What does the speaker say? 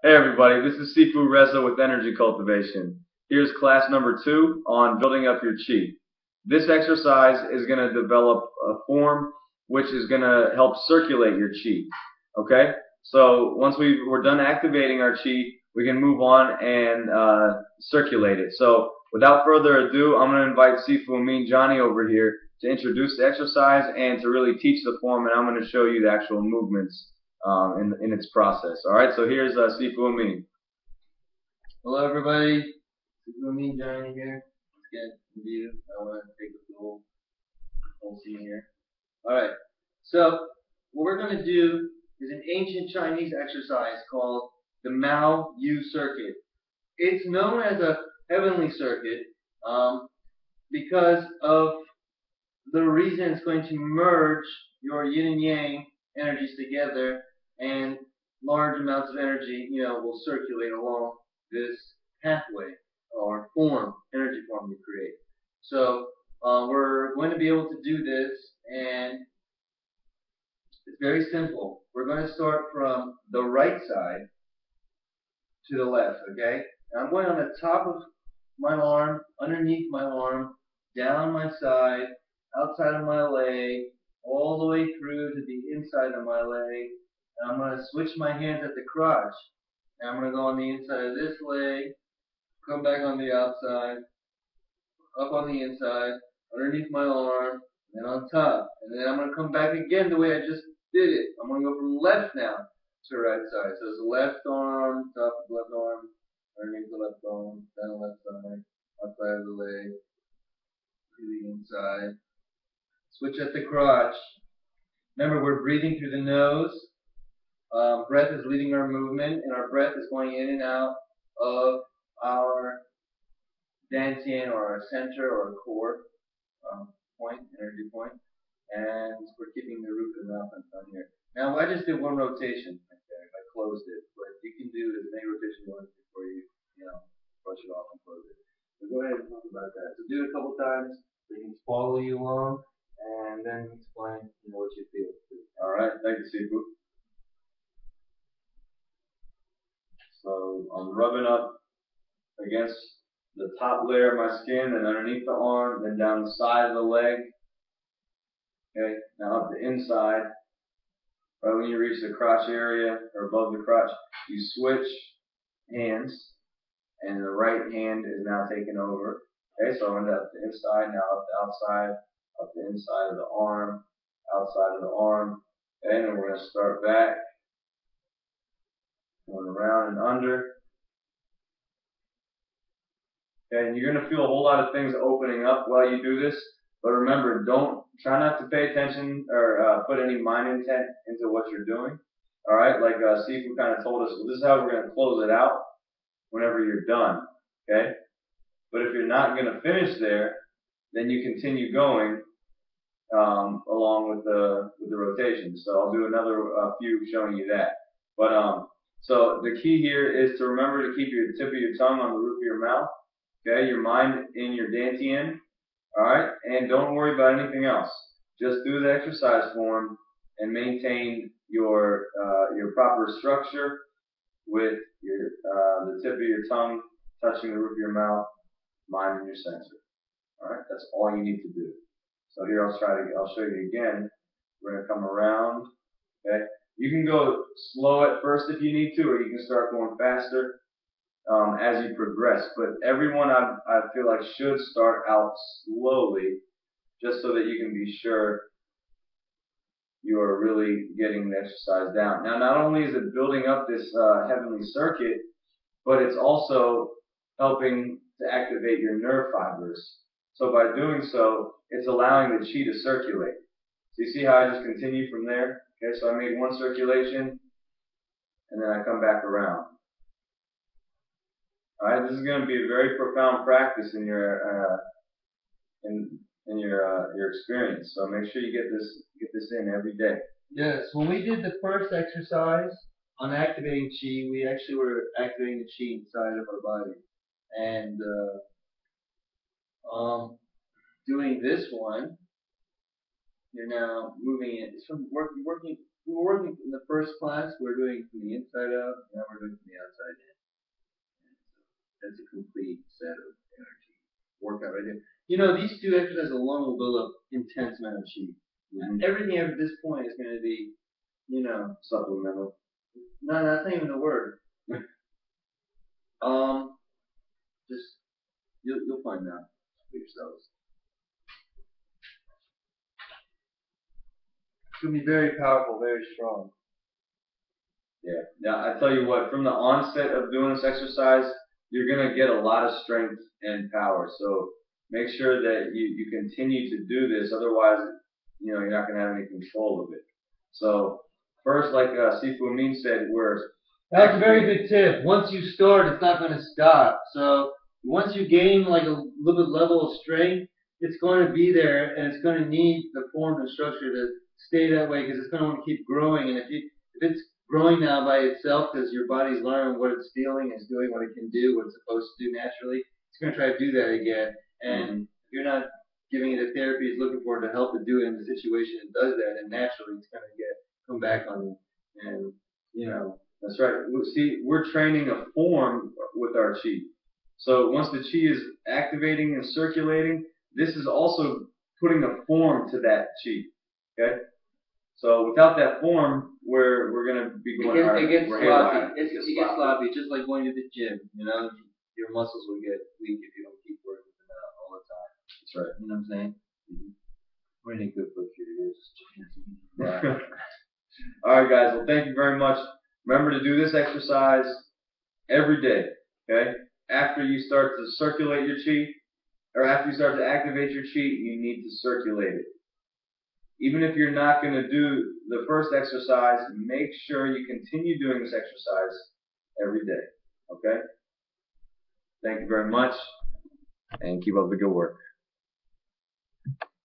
Hey everybody, this is Sifu Reza with Energy Cultivation. Here's class number 2 on building up your chi. This exercise is going to develop a form which is going to help circulate your chi. Okay? So once we're done activating our chi, we can move on and circulate it. So without further ado, I'm going to invite Sifu Amin Johnny over here to introduce the exercise and to really teach the form, and I'm going to show you the actual movements in its process. All right, so here's Sifu Amin. Hello everybody, Cultivation Johnny here. Let's get the view. I want to take the whole scene here. Alright, so what we're going to do is an ancient Chinese exercise called the Mao Yu Circuit. It's known as a heavenly circuit because of the reason it's going to merge your yin and yang energies together, and large amounts of energy, will circulate along this pathway or energy form you create. So we're going to be able to do this, and it's very simple. We're going to start from the right side to the left, okay? And I'm going on the top of my arm, underneath my arm, down my side, outside of my leg, all the way through to the inside of my leg. And I'm going to switch my hands at the crotch. And I'm going to go on the inside of this leg, come back on the outside, up on the inside, underneath my arm, and then on top. And then I'm going to come back again the way I just did it. I'm going to go from left now to right side. So it's the left arm, top of the left arm, underneath the left arm, down the left side, outside of the leg, to the inside. Switch at the crotch. Remember, we're breathing through the nose. Breath is leading our movement, and our breath is going in and out of our dantian or our center or core point, energy point, and we're keeping the roof of the mouth on here. Now, I just did one rotation right there. I closed it, but you can do as many rotations you want before you brush it off and close it. So go ahead and talk about that. So do it a couple times. So you can follow you along, and then explain what you feel. All right, thank you, Sifu. So I'm rubbing up against the top layer of my skin, and underneath the arm, then down the side of the leg. Okay, now up the inside. Right when you reach the crotch area or above the crotch, you switch hands, and the right hand is now taken over. Okay, so I went up the inside, now up the outside, up the inside of the arm, outside of the arm. Okay, and then we're going to start back, going around and under. Okay, and you're going to feel a whole lot of things opening up while you do this. But remember, try not to pay attention or put any mind intent into what you're doing. All right, like Sifu kind of told us, well, this is how we're going to close it out whenever you're done. Okay, but if you're not going to finish there, then you continue going along with the rotation. So I'll do another few showing you that. But so the key here is to remember to keep your tip of your tongue on the roof of your mouth. Okay, your mind in your dantian. All right, and don't worry about anything else. Just do the exercise form and maintain your proper structure with the tip of your tongue touching the roof of your mouth, mind in your center. All right, that's all you need to do. So here I'll show you again. We're gonna come around. Okay, you can go slow at first if you need to, or you can start going faster as you progress. But everyone I feel like should start out slowly, just so that you can be sure you are really getting the exercise down. Now, not only is it building up this heavenly circuit, but it's also helping to activate your nerve fibers. So by doing so, it's allowing the chi to circulate. So you see how I just continue from there? Okay, so I made one circulation, and then I come back around. All right, this is going to be a very profound practice in your your experience. So make sure you get this in every day. Yes, when we did the first exercise on activating chi, we actually were activating the chi inside of our body, and doing this one, you're now moving it. It's from working. We were working in the first class. We were doing from the inside out. Now we're doing from the outside these two exercises alone will build up intense amount of chi. Everything after this point is going to be, Supplemental. no, that's not even the word. Um, just you'll find out for yourselves. It's going to be very powerful, very strong. Yeah. Now I tell you what, from the onset of doing this exercise, you're gonna get a lot of strength and power. So make sure that you continue to do this. Otherwise, you're not gonna have any control of it. So first, like Sifu Amin said, That's a very good tip. Once you start, it's not going to stop. So once you gain like a little bit level of strength, it's going to be there, and it's going to need the form and structure to stay that way because it's going to want to keep growing. And if it's growing now by itself because your body's learning what it's feeling, it's doing what it can do, what it's supposed to do naturally, it's going to try to do that again. And if you're not giving it a therapy, it's looking for it to help it do it in the situation it does that, and naturally it's going to come back on you. And that's right. See, we're training a form with our chi. So once the chi is activating and circulating, this is also putting a form to that chi. Okay. So without that form, we're gonna be going it gets sloppy. It gets sloppy, just like going to the gym. Your muscles will get weak if you don't keep working them out all the time. That's right. You know what I'm saying? We're in a good book here. Right. All right, guys. Well, thank you very much. Remember to do this exercise every day. Okay. After you start to circulate your chi, or after you start to activate your chi, you need to circulate it. Even if you're not going to do the first exercise, make sure you continue doing this exercise every day. Okay? Thank you very much, and keep up the good work.